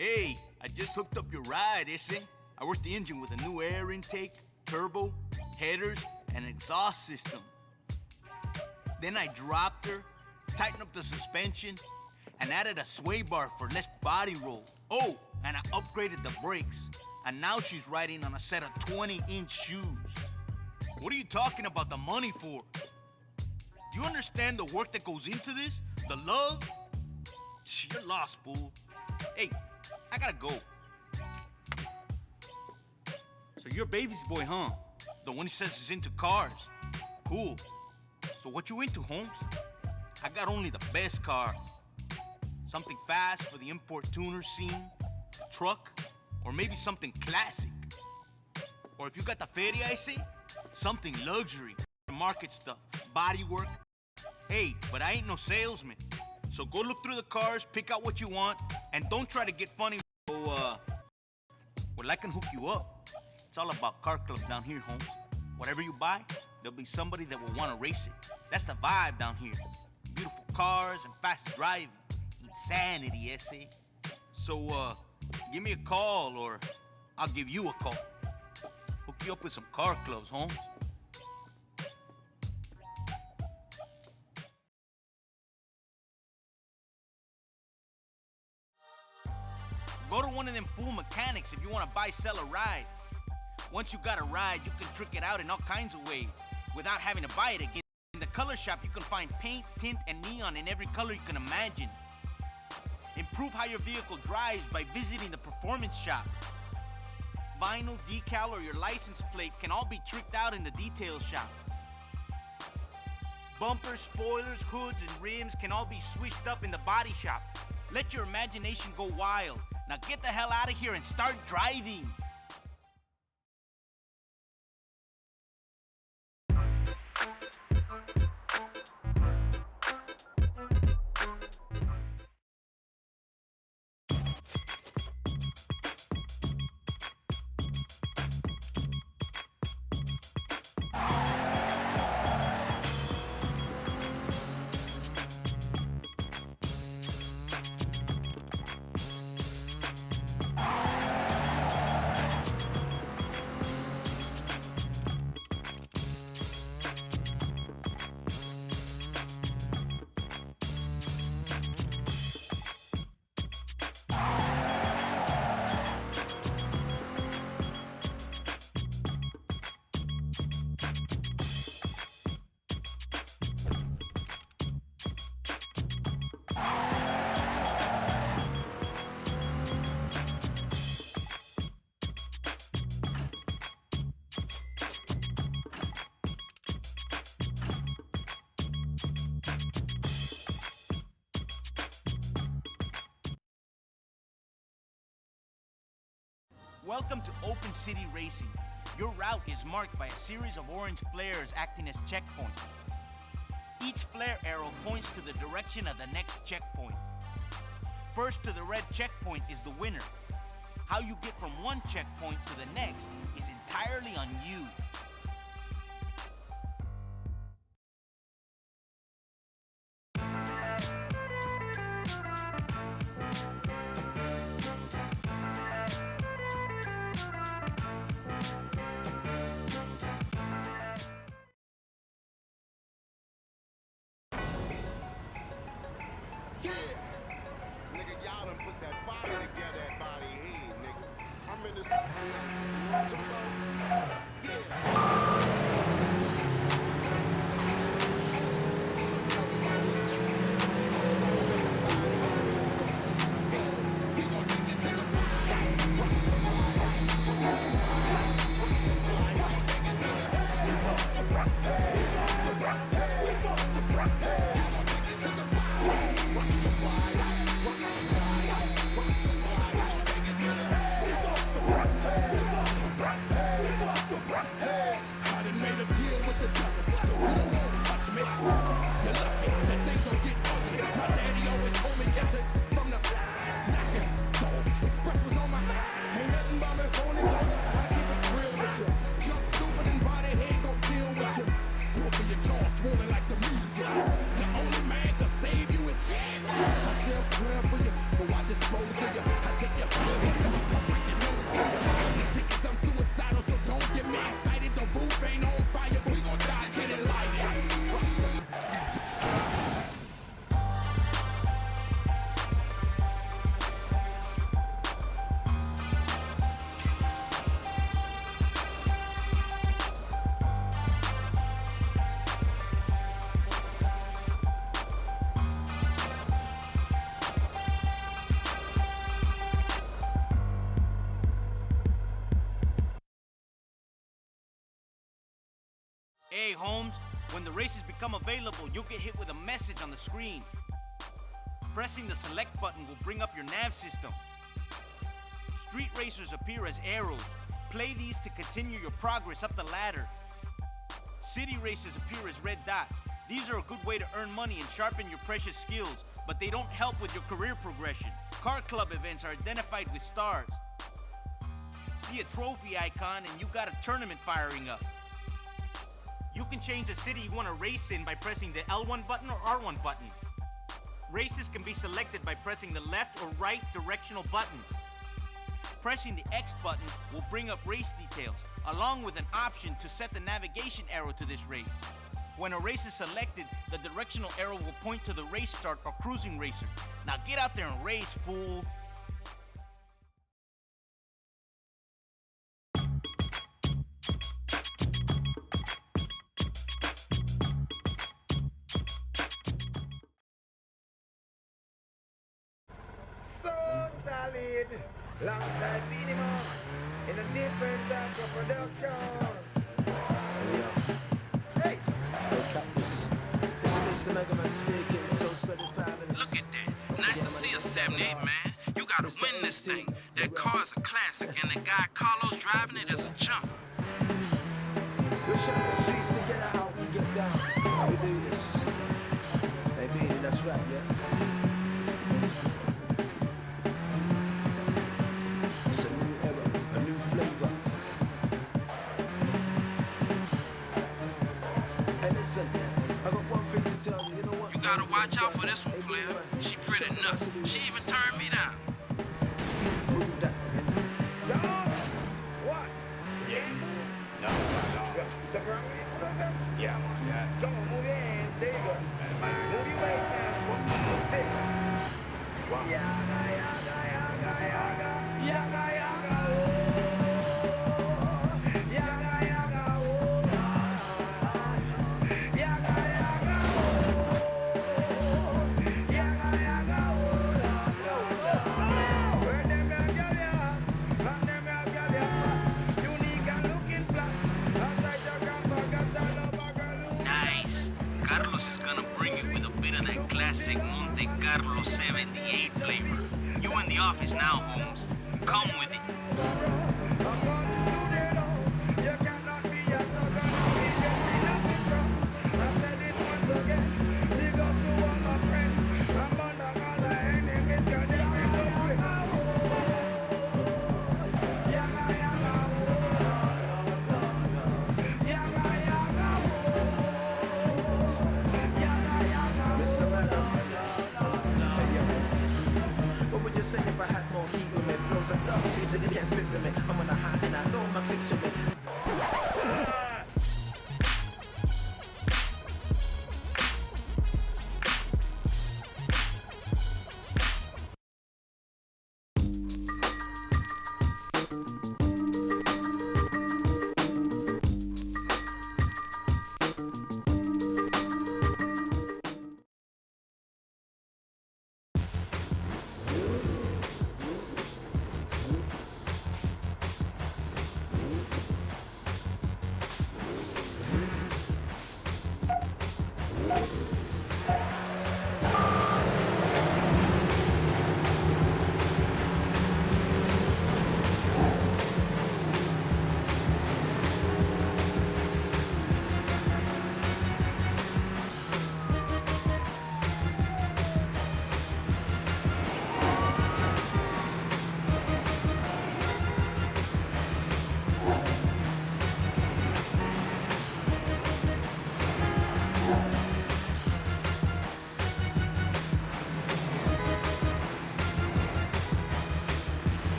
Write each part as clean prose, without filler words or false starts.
Hey, I just hooked up your ride, ese. I worked the engine with a new air intake, turbo, headers, and exhaust system. Then I dropped her, tightened up the suspension, and added a sway bar for less body roll. Oh, and I upgraded the brakes. And now she's riding on a set of 20-inch shoes. What are you talking about the money for? Do you understand the work that goes into this? The love? You're lost, fool. Hey, I gotta go. So you're baby's boy, huh? The one who says he's into cars. Cool. So what you into, Holmes? I got only the best cars. Something fast for the import tuner scene, a truck, or maybe something classic. Or if you got the feria, I say, something luxury, market stuff, body work. Hey, but I ain't no salesman. So go look through the cars, pick out what you want, and don't try to get funny. Well, I can hook you up. It's all about car club down here, Holmes. Whatever you buy, there'll be somebody that will want to race it. That's the vibe down here. Beautiful cars and fast driving. Insanity, ese. So, give me a call, or I'll give you a call. Hook you up with some car clubs, Holmes. Go to one of them fool mechanics if you want to buy, sell, or ride. Once you got a ride, you can trick it out in all kinds of ways without having to buy it again. In the color shop, you can find paint, tint, and neon in every color you can imagine. Improve how your vehicle drives by visiting the performance shop. Vinyl, decal, or your license plate can all be tricked out in the detail shop. Bumpers, spoilers, hoods, and rims can all be swished up in the body shop. Let your imagination go wild. Now get the hell out of here and start driving. Welcome to Open City Racing. Your route is marked by a series of orange flares acting as checkpoints. Each flare arrow points to the direction of the next checkpoint. First to the red checkpoint is the winner. How you get from one checkpoint to the next is entirely on you. Yeah, nigga, y'all done put that body together at body head, nigga. I'm in this. Hey, Holmes, when the races become available, you'll get hit with a message on the screen. Pressing the select button will bring up your nav system. Street racers appear as arrows. Play these to continue your progress up the ladder. City races appear as red dots. These are a good way to earn money and sharpen your precious skills, but they don't help with your career progression. Car club events are identified with stars. See a trophy icon and you got a tournament firing up. You can change the city you want to race in by pressing the L1 button or R1 button. Races can be selected by pressing the left or right directional buttons. Pressing the X button will bring up race details, along with an option to set the navigation arrow to this race. When a race is selected, the directional arrow will point to the race start or cruising racer. Now get out there and race, fool! So solid, alongside minimum, in a different type of production. Hey! This is Mr. Mega Man speaking, so certified. Look at that. Nice to see a 78, man. You gotta win this thing. That car's a classic, and the guy Carlos driving it is a chump. We're showing the streets to get out and get down. How we do this? Baby, that's right, yeah. It's a new era, a new flavor. Hey, listen, I got one thing to tell you. You know what? You gotta watch out for this one, player. She pretty nuts. She even turned me down. Move that. What? Yeah. No. Surprise me for those? Yeah. Come on, move your hands. There you go. Move your waist, man. Sit. Yaga, yaga, yaga, yaga. Yaga, yaga, oh. Yaga, yaga, oh. Yaga, yaga, oh. Yaga, yaga, oh. Where them young girl, yeah? And them young girl, yeah? Unique and looking flash. Outside your camper, got that love a girl who- Nice. Carlos is gonna bring you with a bit of that classic Monte Carlo 78 flavor. You in the office now, Holmes. Come with it. spit with me. I'm on a high and I know my clicks with me.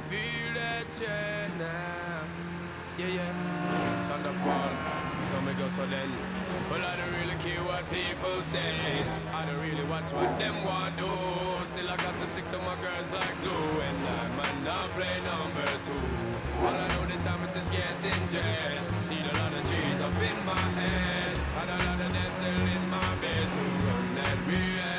Feel that chair now. Thunderfall. So me go so then. Well, I don't really care what people say. I don't really watch what them want do. Still I got to stick to my girls like glue. And I might not play number 2. All I know the time it is getting jet. Need a lot of G's up in my head. And a lot of dental in my bed to run that real.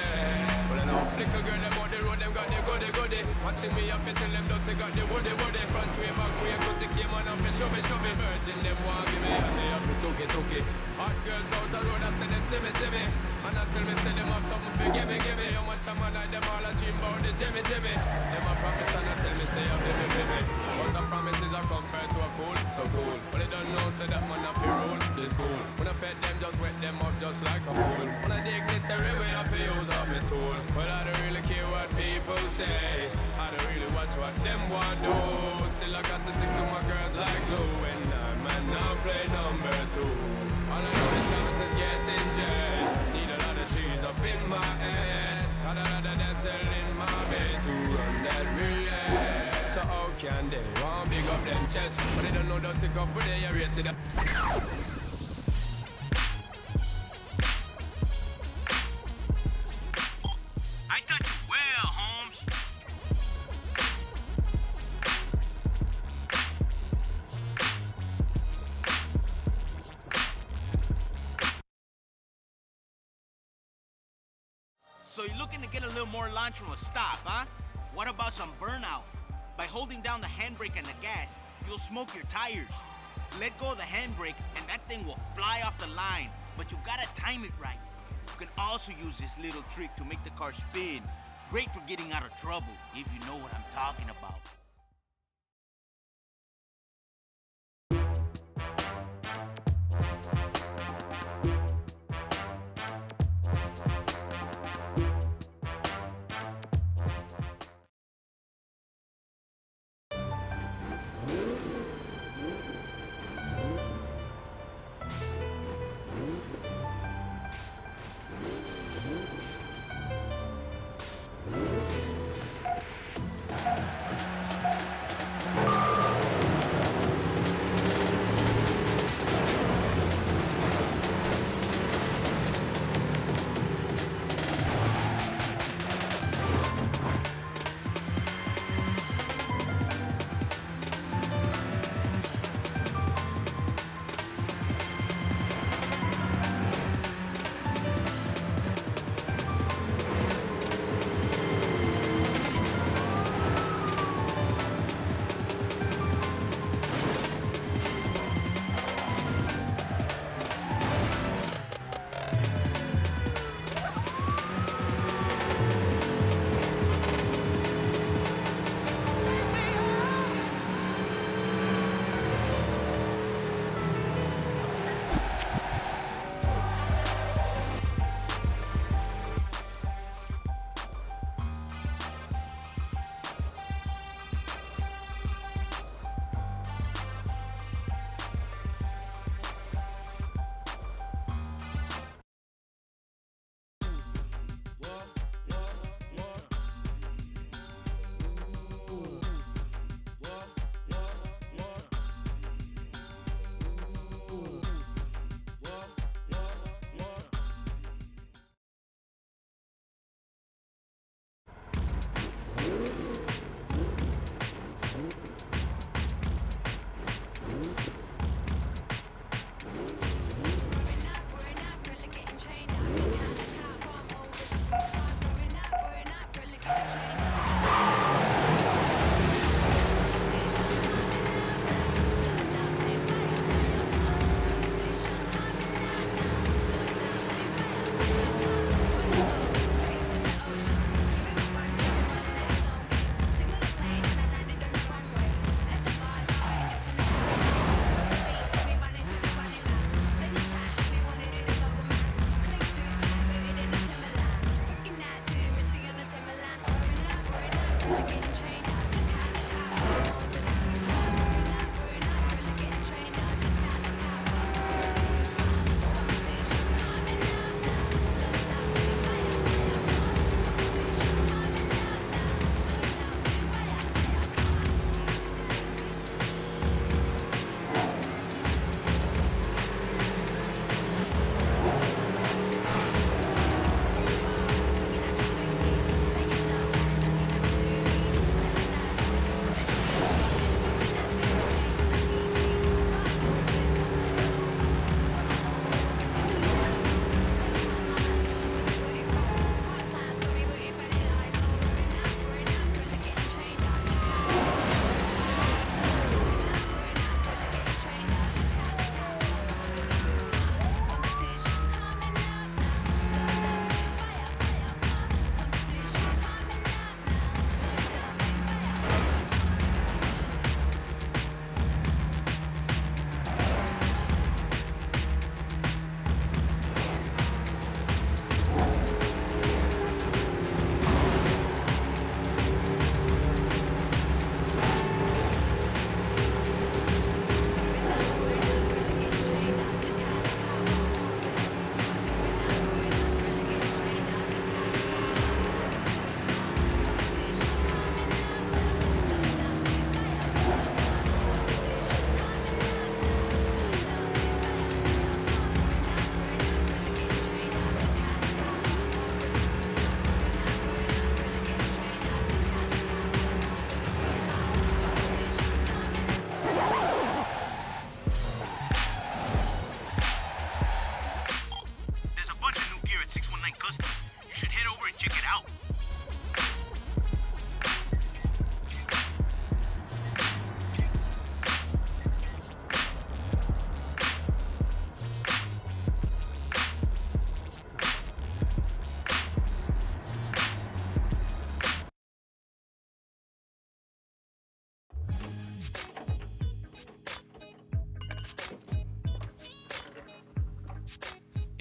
Well, I know flicker girl, them on the road, them got the goody. One thing me up till them don't got the woody. Front way, back way, put the came on up and shove it. Virgin, them want give me, and they have to took it. Hot girls out the road, I say them see me. And until me say them have something for give me. How much a man like them all a dream about the Jimmy. Them a promise and I tell me say I'm baby. But the promises are compared to a fool, so cool. But they don't know, say that man up your rule, this cool. When I pet them, just wet them up just like a fool. When I dignitary way, I feel use up me tool. But I don't really care what people say. I don't really watch what them want do. Still I got to stick to my girls like glue. And I might now play number 2. All I know the chance is getting jet. Need a lot of trees up in my head. Got a lot of dental in my bed to run that real. So how can they want big up them chest? But they don't know that to go for they are rated up. I got you well, Holmes. So you're looking to get a little more launch from a stop, huh? What about some burnout? By holding down the handbrake and the gas, you'll smoke your tires. Let go of the handbrake and that thing will fly off the line, but you gotta time it right. You can also use this little trick to make the car spin. Great for getting out of trouble, if you know what I'm talking about.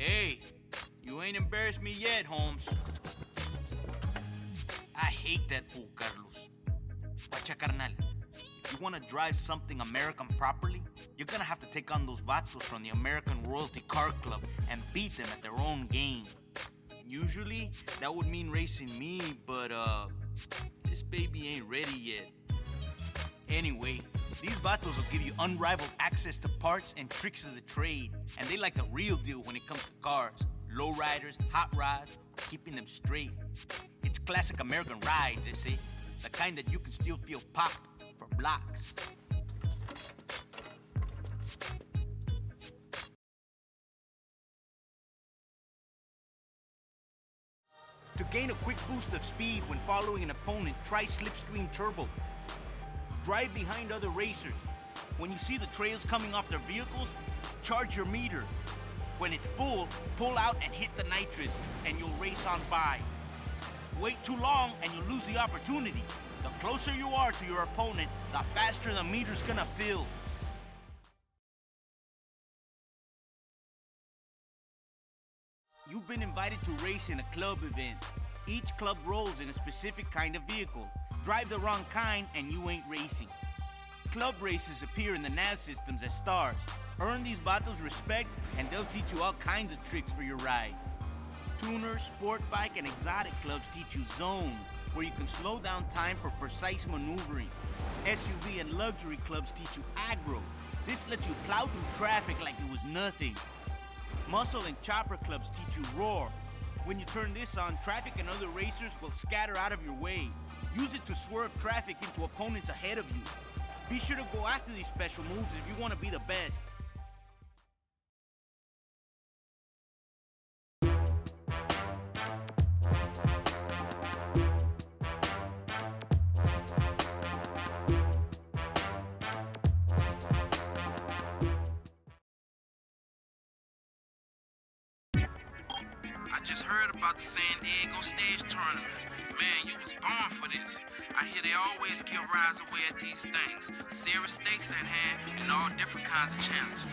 Hey, you ain't embarrassed me yet, Holmes. I hate that fool, Carlos. Guacha, carnal. If you want to drive something American properly, you're gonna have to take on those vatos from the American Royalty Car Club and beat them at their own game. Usually, that would mean racing me, but this baby ain't ready yet. Anyway, these vatos will give you unrivaled access to parts and tricks of the trade, and they like the real deal when it comes to cars, lowriders, hot rods, keeping them straight. It's classic American rides, they say, the kind that you can still feel pop for blocks. To gain a quick boost of speed when following an opponent, try Slipstream Turbo. Drive behind other racers. When you see the trails coming off their vehicles, charge your meter. When it's full, pull out and hit the nitrous, and you'll race on by. Wait too long and you'll lose the opportunity. The closer you are to your opponent, the faster the meter's gonna fill. You've been invited to race in a club event. Each club rolls in a specific kind of vehicle. Drive the wrong kind and you ain't racing. Club races appear in the nav systems as stars. Earn these vatos respect and they'll teach you all kinds of tricks for your rides. Tuner, sport bike, and exotic clubs teach you zone, where you can slow down time for precise maneuvering. SUV and luxury clubs teach you aggro. This lets you plow through traffic like it was nothing. Muscle and chopper clubs teach you roar. When you turn this on, traffic and other racers will scatter out of your way. Use it to swerve traffic into opponents ahead of you. Be sure to go after these special moves if you want to be the best. I just heard about the San Diego stage tournament. Man, you was born for this. I hear they always give rides away at these things. Serious stakes at hand and all different kinds of challenges.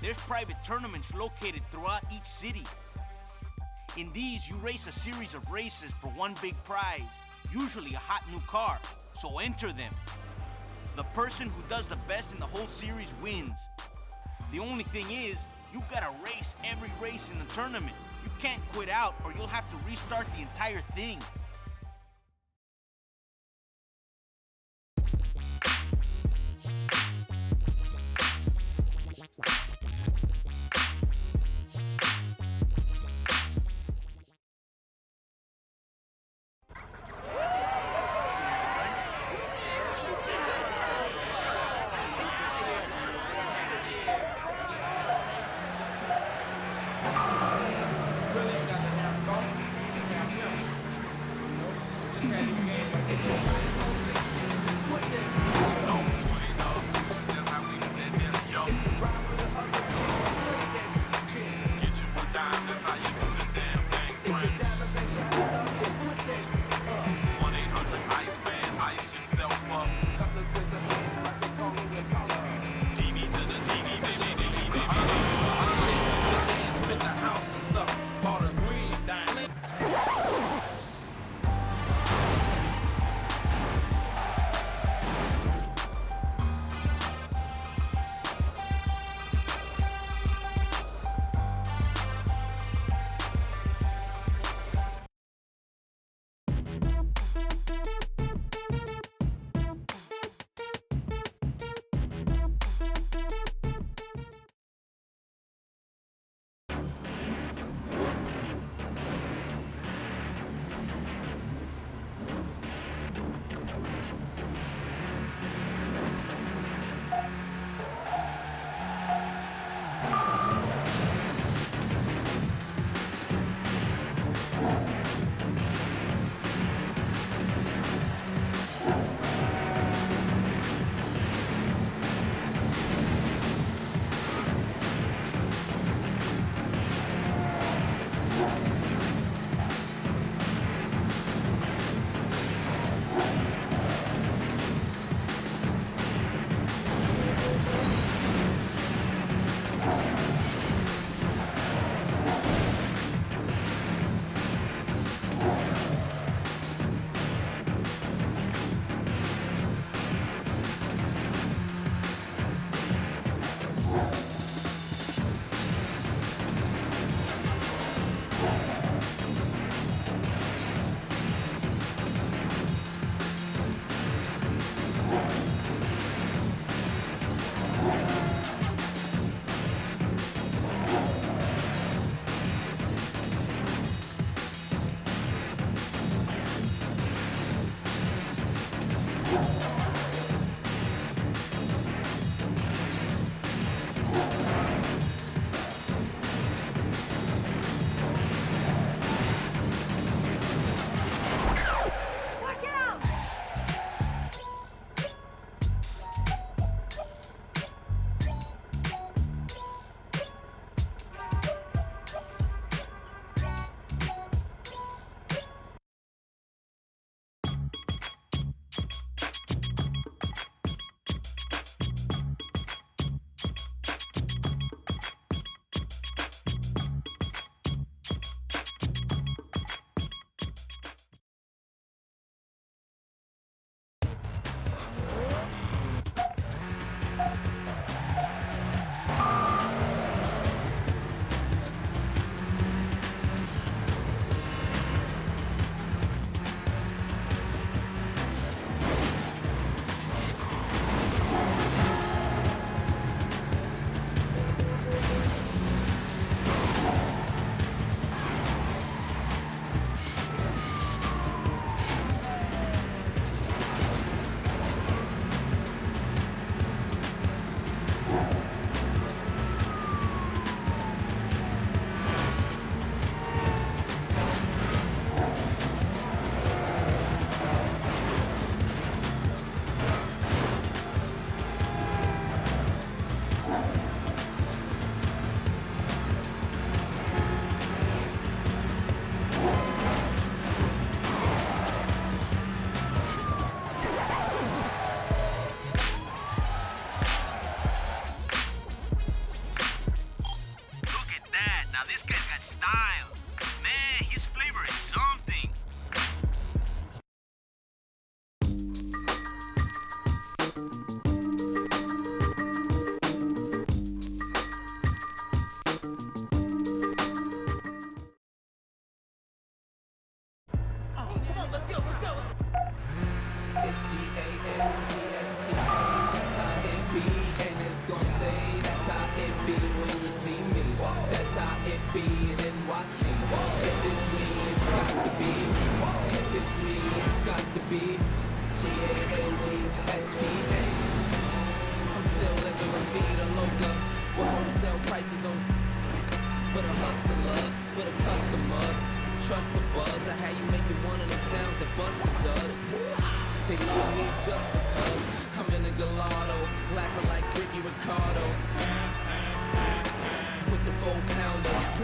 There's private tournaments located throughout each city. In these, you race a series of races for one big prize, usually a hot new car, so enter them. The person who does the best in the whole series wins. The only thing is, you gotta race every race in the tournament. You can't quit out or you'll have to restart the entire thing.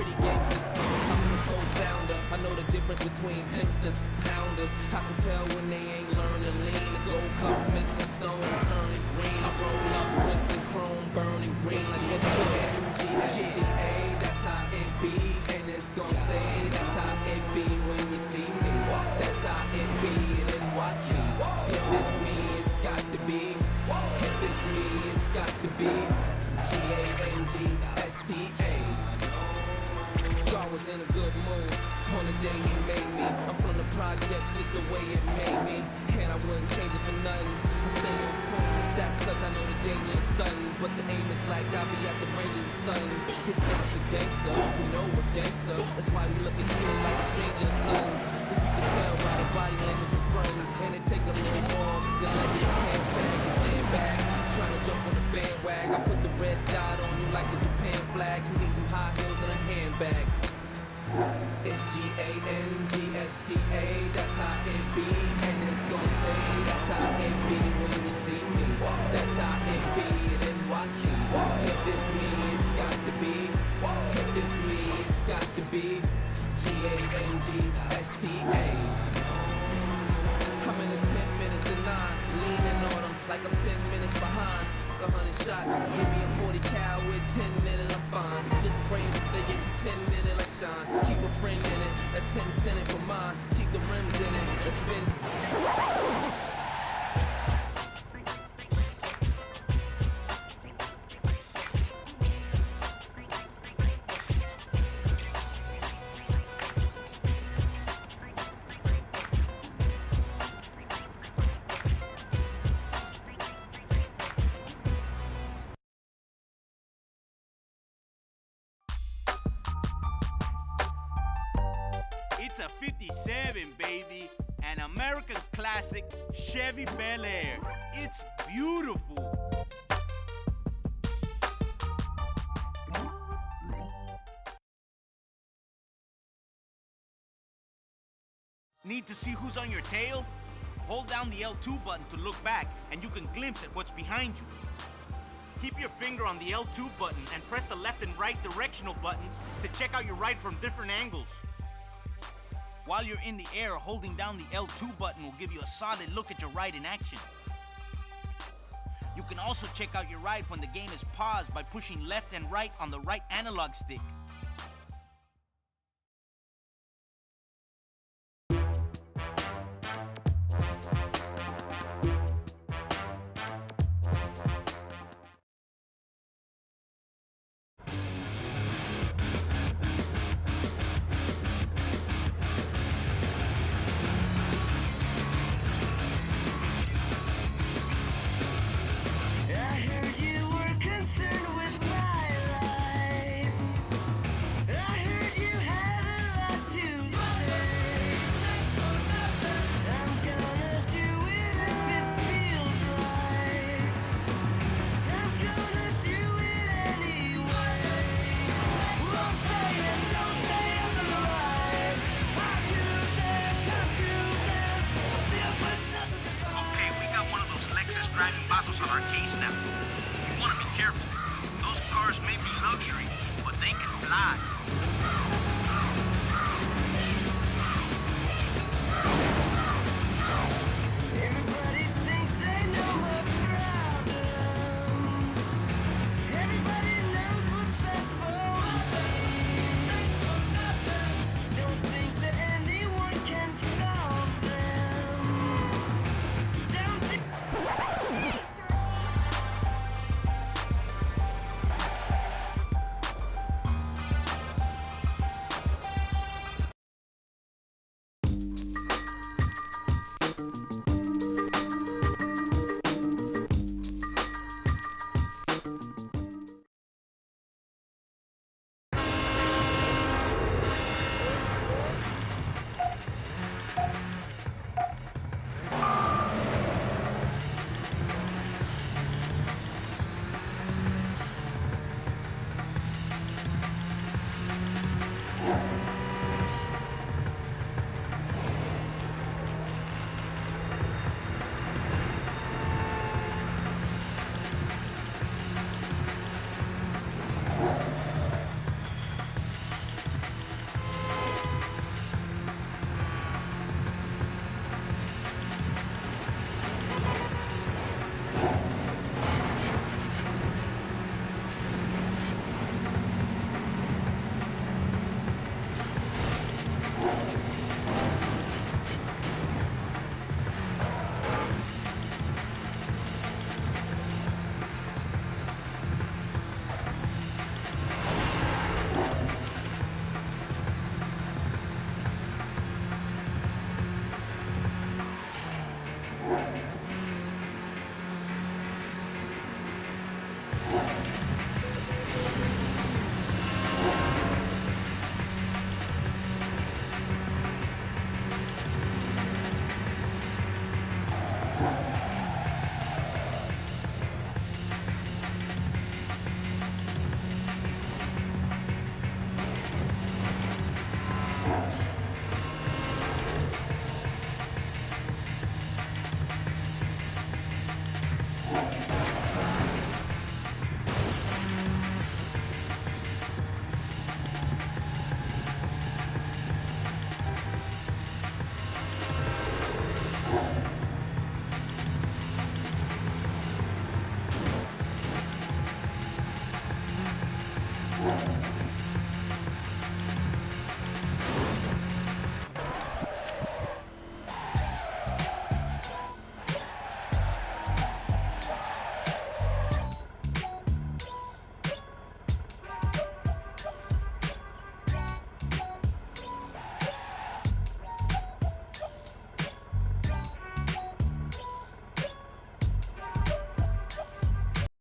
pretty gangster. I'm the co-founder. I know the difference between pimps and pounders. I can tell when they ain't learning lean. The gold cups missing, stones turning green. I roll up, bristling chrome, burning green like what's the MGSTA. That's how it be, and it's gon' stay. That's how it be when you see me. That's how it be in NYC. If it's me, it's got to be. If it's me, it's got to be. G-A-N-G-S-T-A. God was in a good mood on the day he made me. I'm from the projects, it's the way it made me. And I wouldn't change it for nothing. I stay on point, that's cause I know the danger is stunning. But the aim is like I'll be at the range of the sun. It takes a gangster, you know we're gangster. That's why we look at you like a stranger son. Cause we can tell by the body language in front. And it take a little more than letting your hands sag and stand back. Trying to jump on the bandwagon, I put the red dot on you like a Japan flag. You need some high heels and a handbag. It's G-A-N-G-S-T-A. That's how it be, and it's gon' stay. That's how it be when you see me. That's how it be in NYC. If it's me, it's got to be. If it's me, it's got to be. G-A-N-G-S-T-A. I'm in the 10 minutes to 9, leaning on them like I'm 10 minutes behind. 100 shots, give me a 40 cal with 10 minutes, I'm fine. Just spraying they get you 10 minutes like shine. Keep a friend in it, that's 10 cents for mine. Keep the rims in it, that's been. It's a 57, baby. An American classic Chevy Bel Air. It's beautiful. Need to see who's on your tail? Hold down the L2 button to look back, and you can glimpse at what's behind you. Keep your finger on the L2 button and press the left and right directional buttons to check out your ride from different angles. While you're in the air, holding down the L2 button will give you a solid look at your ride in action. You can also check out your ride when the game is paused by pushing left and right on the right analog stick. Bottles on our case now. You want to be careful. Those cars may be luxury, but they can fly. Everybody thinks they know my problems. Everybody knows what's best for me. Don't think that anyone can solve them. Don't think. Hey,